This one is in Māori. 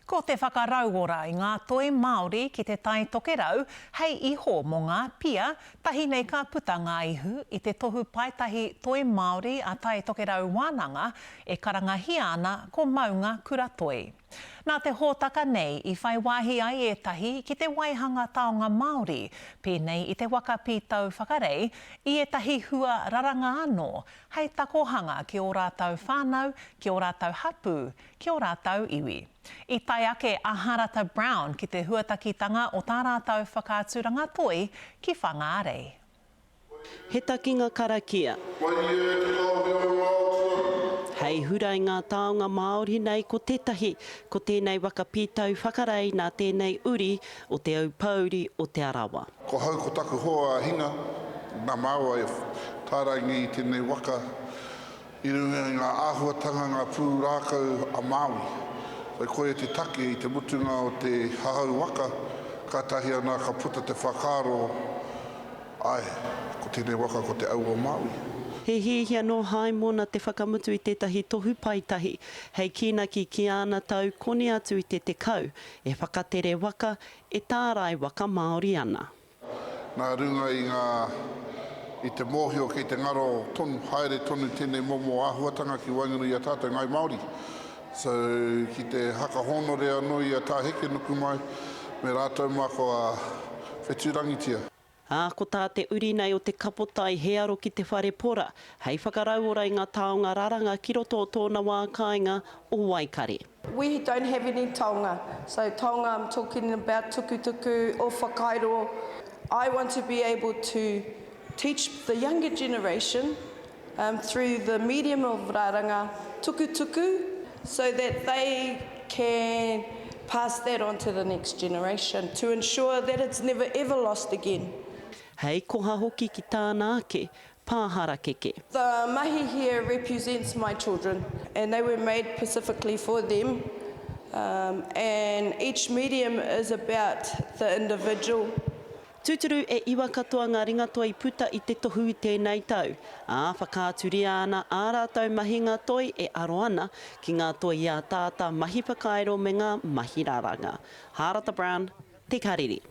Ko te whakarauora i ngā toi Māori ki te tai tokerau, hei iho mō ngā pia, tahi nei ka puta ngā ihu i te tohu paitahi toi Māori a tai tokerau wānanga e karangahia ana ko maunga kura toi. Nā te hōtaka nei i whai wāhi ai etahi ki te waihanga taonga Māori, pēnei i te waka pītau whakarei i etahi hua raranga anō, hei takohanga ki o rātau whānau, ki o rātau hapu, ki o rātau iwi. I tai ake a Harata Brown ki te huatakitanga o tā rātau whakāturanga toi ki Whangārei. He takinga karakia. Hei hurai ngā taonga Māori nei ko tētahi, ko tēnei waka pītau whakarei nā tēnei uri o te aupauri o te arawa. Ko hau ko taku hoa hinga, nā māua e tārangi i tēnei waka, i runga ngā āhuatanga ngā pūrākau a Māui. Whai koe te take i te mutunga o te hahau waka, ka tahi ana ka puta te whakaro, ai, ko tēnei waka ko te au o Māui. He hihi anō hai mōna te whakamutu i tētahi tohu paitahi, hei kīnaki ki ana tau kone atu i te kau, e whakatere waka, e tārai waka Māori ana. Nā runga i te mōhio kei te ngaro tonu, haere tonu tēnei momo āhuatanga ki Wainganui a tātou ngai Māori. So ki te hakahono rea nui a tā heke nuku mai, me rātou mako a whetūrangitia. Ko tā te uri nei o te kapotai he aro ki te whare pora, hei whakarauora i ngā taonga raranga ki roto o tōna wā kāinga o Waikare. We don't have any taonga, so taonga I'm talking about tukutuku or whakairo. I want to be able to teach the younger generation through the medium of raranga tukutuku so that they can pass that on to the next generation to ensure that it's never ever lost again. Hei koha hoki ki tāna ake, pāhara keke. The mahi here represents my children and they were made specifically for them and each medium is about the individual. Tūturu e iwa katoa ngā ringatoa i puta i te tohu i tēnei tau. Whakāturia ana ā rātau mahi ngā toi e aro ana ki ngā toi i a tāta mahi whakairo me ngā mahi raranga. Harata Brown, Te Kariri.